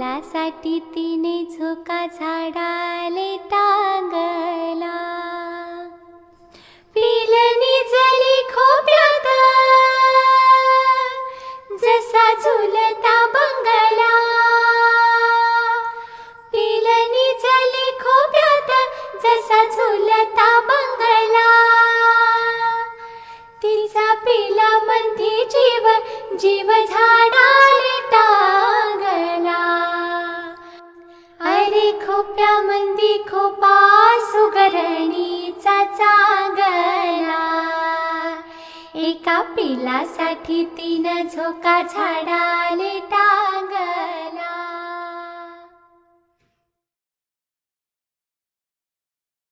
पिलासाठी तिने झोका झाडाले टांगला. पिल निजली खोप्यात जसा झुलता बंगला. पिल निजली खोप्यात जसा झुलता बंगला. तिचा पिला मंदी जीव जीव झाडाले टांगला. अरे खोप्या मंदी खोपा सुगरणीचा चांगला. एका पिलासाठी तीन झोका झाडाले टांगला.